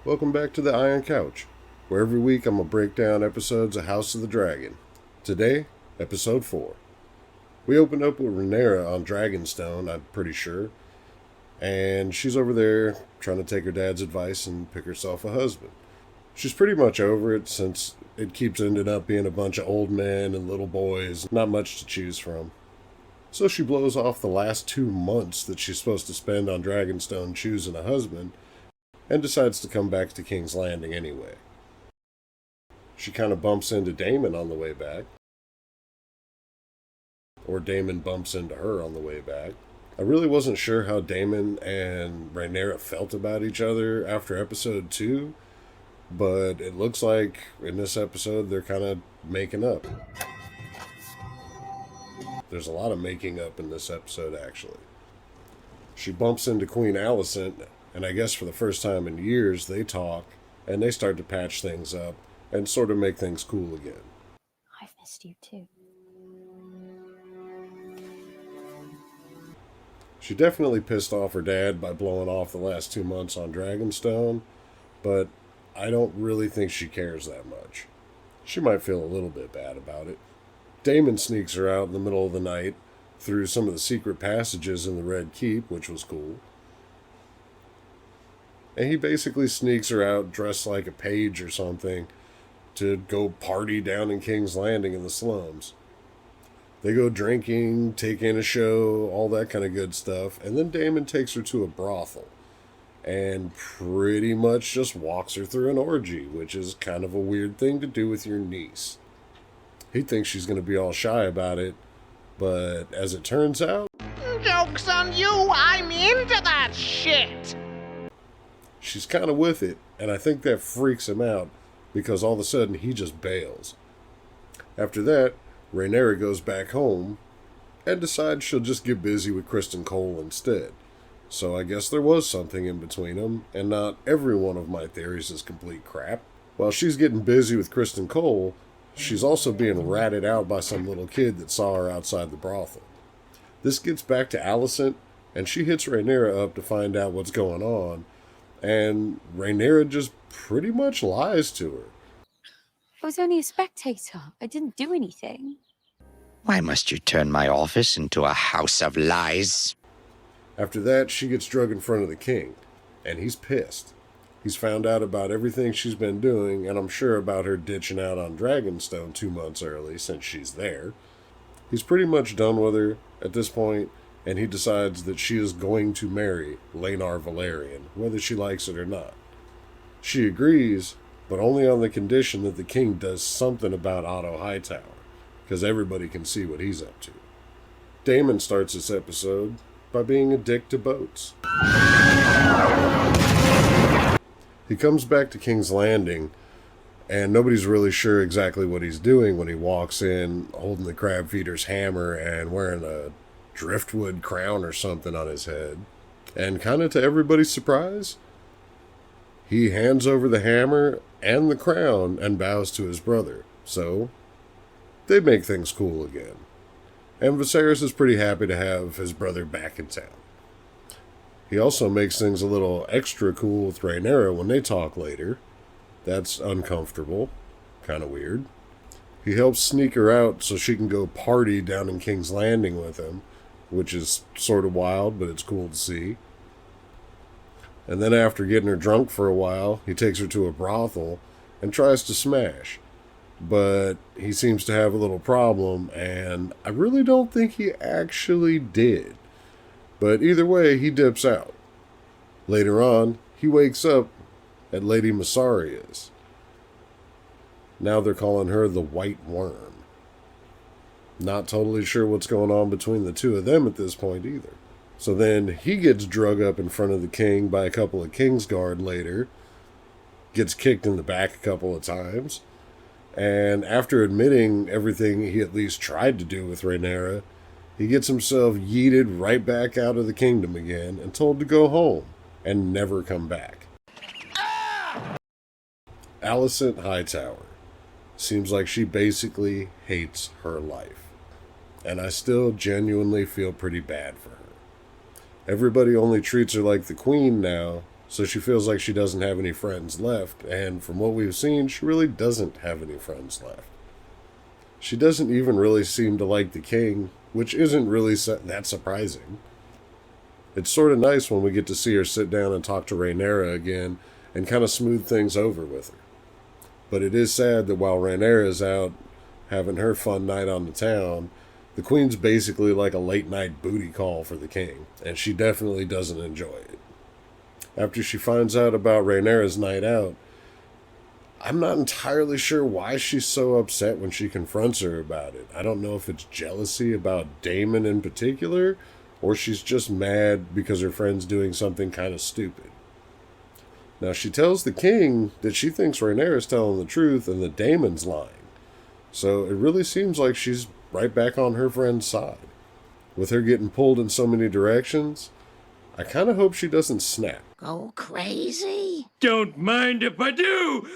Welcome back to the Iron Couch, where every week I'm going to break down episodes of House of the Dragon. Today, episode 4. We opened up with Rhaenyra on Dragonstone, I'm pretty sure, and she's over there trying to take her dad's advice and pick herself a husband. She's pretty much over it since it keeps ending up being a bunch of old men and little boys, not much to choose from. So she blows off the last 2 months that she's supposed to spend on Dragonstone choosing a husband, and decides to come back to King's Landing anyway. She kind of bumps into Daemon on the way back, or Daemon bumps into her on the way back. I really wasn't sure how Daemon and Rhaenyra felt about each other after episode 2, but it looks like in this episode they're kind of making up. There's a lot of making up in this episode, actually. She bumps into Queen Alicent, and I guess for the first time in years, they talk, and they start to patch things up, and sort of make things cool again. I've missed you too. She definitely pissed off her dad by blowing off the last 2 months on Dragonstone, but I don't really think she cares that much. She might feel a little bit bad about it. Daemon sneaks her out in the middle of the night through some of the secret passages in the Red Keep, which was cool. And he basically sneaks her out dressed like a page or something to go party down in King's Landing in the slums. They go drinking, take in a show, all that kind of good stuff, and then Daemon takes her to a brothel and pretty much just walks her through an orgy, which is kind of a weird thing to do with your niece. He thinks she's going to be all shy about it, but as it turns out... Joke's on you, I'm into that shit! She's kind of with it, and I think that freaks him out, because all of a sudden he just bails. After that, Rhaenyra goes back home, and decides she'll just get busy with Criston Cole instead. So I guess there was something in between them, and not every one of my theories is complete crap. While she's getting busy with Criston Cole, she's also being ratted out by some little kid that saw her outside the brothel. This gets back to Alicent, and she hits Rhaenyra up to find out what's going on, and Rhaenyra just pretty much lies to her. I was only a spectator. I didn't do anything. Why must you turn my office into a house of lies? After that, she gets drug in front of the king, and he's pissed. He's found out about everything she's been doing, and I'm sure about her ditching out on Dragonstone 2 months early since she's there. He's pretty much done with her at this point, and he decides that she is going to marry Laenor Velaryon, whether she likes it or not. She agrees, but only on the condition that the king does something about Otto Hightower, because everybody can see what he's up to. Daemon starts this episode by being a dick to boats. He comes back to King's Landing, and nobody's really sure exactly what he's doing when he walks in holding the crab feeder's hammer and wearing a driftwood crown or something on his head. And kind of to everybody's surprise, he hands over the hammer and the crown and bows to his brother. So, they make things cool again. And Viserys is pretty happy to have his brother back in town. He also makes things a little extra cool with Rhaenyra when they talk later. That's uncomfortable. Kind of weird. He helps sneak her out so she can go party down in King's Landing with him, which is sort of wild, but it's cool to see. And then after getting her drunk for a while, he takes her to a brothel and tries to smash. But he seems to have a little problem, and I really don't think he actually did. But either way, he dips out. Later on, he wakes up at Lady Mysaeria's. Now they're calling her the White Worm. Not totally sure what's going on between the two of them at this point either. So then he gets drug up in front of the king by a couple of Kingsguard later, gets kicked in the back a couple of times, and after admitting everything he at least tried to do with Rhaenyra, he gets himself yeeted right back out of the kingdom again and told to go home and never come back. Alicent Hightower. Seems like she basically hates her life. And I still genuinely feel pretty bad for her. Everybody only treats her like the queen now, So she feels like she doesn't have any friends left, and from what we've seen, she really doesn't have any friends left. She doesn't even really seem to like the king, which isn't really that surprising. It's sort of nice when we get to see her sit down and talk to Rhaenyra again and kind of smooth things over with her. But it is sad that while Rhaenyra is out having her fun night on the town, the queen's basically like a late night booty call for the king, and she definitely doesn't enjoy it. After she finds out about Rhaenyra's night out, I'm not entirely sure why she's so upset when she confronts her about it. I don't know if it's jealousy about Daemon in particular, or she's just mad because her friend's doing something kind of stupid. Now, she tells the king that she thinks Rhaenyra's telling the truth and that Daemon's lying. So it really seems like she's right back on her friend's side. With her getting pulled in so many directions, I kind of hope she doesn't snap. Go crazy? Don't mind if I do.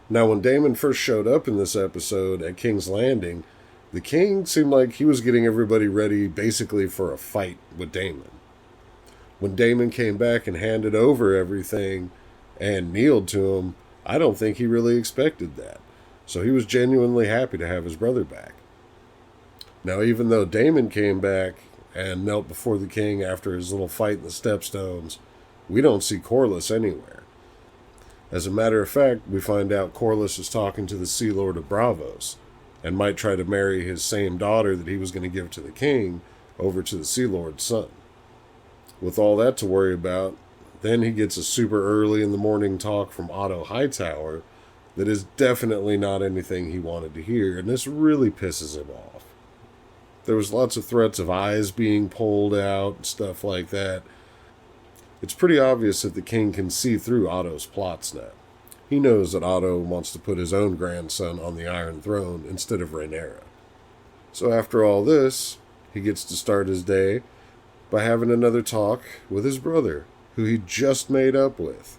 Now, when Daemon first showed up in this episode at King's Landing, the king seemed like he was getting everybody ready basically for a fight with Daemon. When Daemon came back and handed over everything and kneeled to him, I don't think he really expected that. So he was genuinely happy to have his brother back. Now, even though Daemon came back and knelt before the king after his little fight in the Stepstones, we don't see Corlys anywhere. As a matter of fact, we find out Corlys is talking to the Sea Lord of Braavos and might try to marry his same daughter that he was going to give to the king over to the Sea Lord's son. With all that to worry about, then he gets a super early in the morning talk from Otto Hightower that is definitely not anything he wanted to hear, and this really pisses him off. There was lots of threats of eyes being pulled out and stuff like that. It's pretty obvious that the king can see through Otto's plots now. He knows that Otto wants to put his own grandson on the Iron Throne instead of Rhaenyra. So after all this, he gets to start his day by having another talk with his brother, who he just made up with,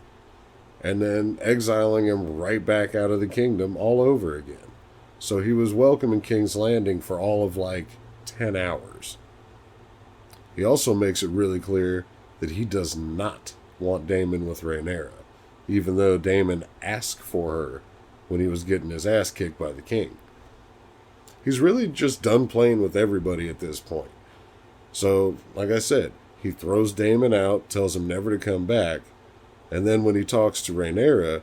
and then exiling him right back out of the kingdom all over again. So he was welcome in King's Landing for all of 10 hours. He also makes it really clear that he does not want Daemon with Rhaenyra, even though Daemon asked for her when he was getting his ass kicked by the king. He's really just done playing with everybody at this point. So, like I said, he throws Daemon out, tells him never to come back, and then when he talks to Rhaenyra,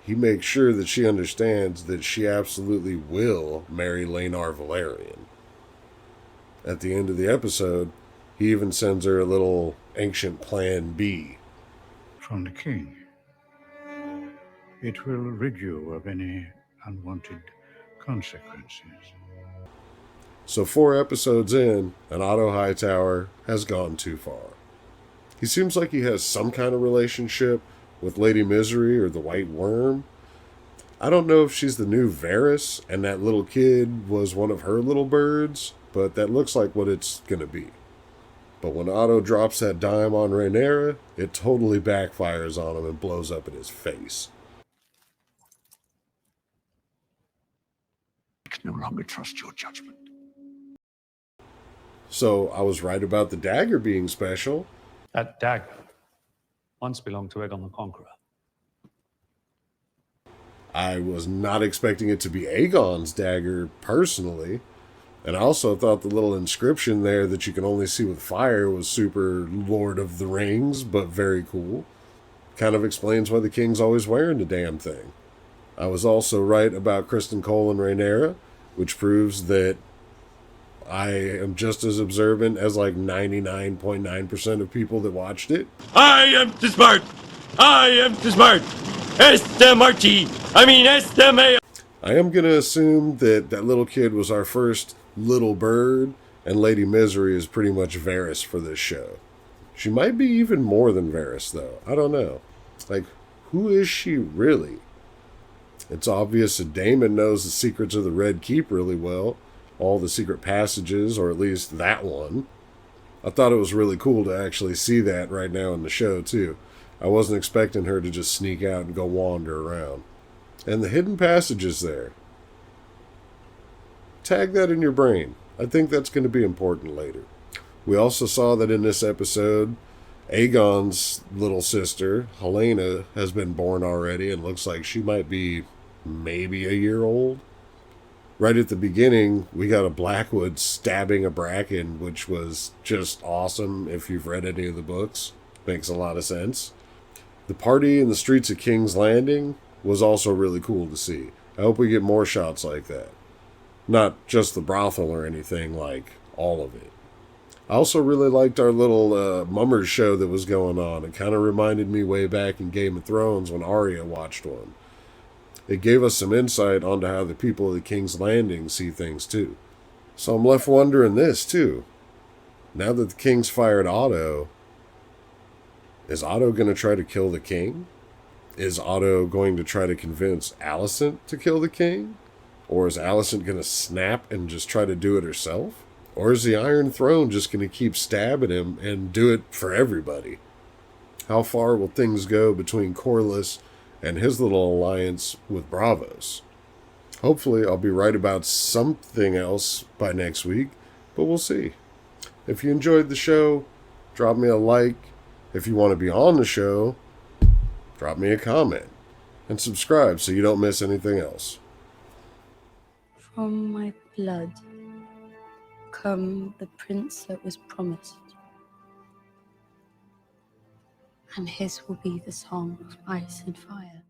he makes sure that she understands that she absolutely will marry Laenor Velaryon. At the end of the episode, he even sends her a little ancient plan B. From the king. It will rid you of any unwanted consequences. So 4 episodes in, and Otto Hightower has gone too far. He seems like he has some kind of relationship with Lady Misery or the White Worm. I don't know if she's the new Varys and that little kid was one of her little birds, but that looks like what it's going to be. But when Otto drops that dime on Rhaenyra, it totally backfires on him and blows up in his face. I can no longer trust your judgment. So I was right about the dagger being special. That dagger once belonged to Aegon the Conqueror. I was not expecting it to be Aegon's dagger, personally. And I also thought the little inscription there that you can only see with fire was super Lord of the Rings, but very cool. Kind of explains why the king's always wearing the damn thing. I was also right about Criston Cole and Rhaenyra, which proves that I am just as observant as 99.9% of people that watched it. I am too smart. I am too smart. S-M-R-T. I mean S-M-A. I am going to assume that that little kid was our first little bird, and Lady Misery is pretty much Varys for this show. She might be even more than Varys, though. I don't know. Who is she really? It's obvious that Daemon knows the secrets of the Red Keep really well. All the secret passages, or at least that one. I thought it was really cool to actually see that right now in the show, too. I wasn't expecting her to just sneak out and go wander around. And the hidden passages there. Tag that in your brain. I think that's going to be important later. We also saw that in this episode, Aegon's little sister, Helena, has been born already and looks like she might be maybe a year old. Right at the beginning, we got a Blackwood stabbing a Bracken, which was just awesome if you've read any of the books. Makes a lot of sense. The party in the streets of King's Landing was also really cool to see. I hope we get more shots like that. Not just the brothel or anything, like all of it. I also really liked our little mummers show that was going on. It kind of reminded me way back in Game of Thrones when Arya watched one. It gave us some insight onto how the people of the King's Landing see things too. So I'm left wondering this too. Now that the King's fired Otto, is Otto going to try to kill the King? Is Otto going to try to convince Alicent to kill the King? Or is Alicent going to snap and just try to do it herself? Or is the Iron Throne just going to keep stabbing him and do it for everybody? How far will things go between Corlys and his little alliance with Braavos? Hopefully I'll be right about something else by next week, but we'll see. If you enjoyed the show, drop me a like. If you want to be on the show, drop me a comment. And subscribe so you don't miss anything else. From my blood come the prince that was promised, and his will be the song of ice and fire.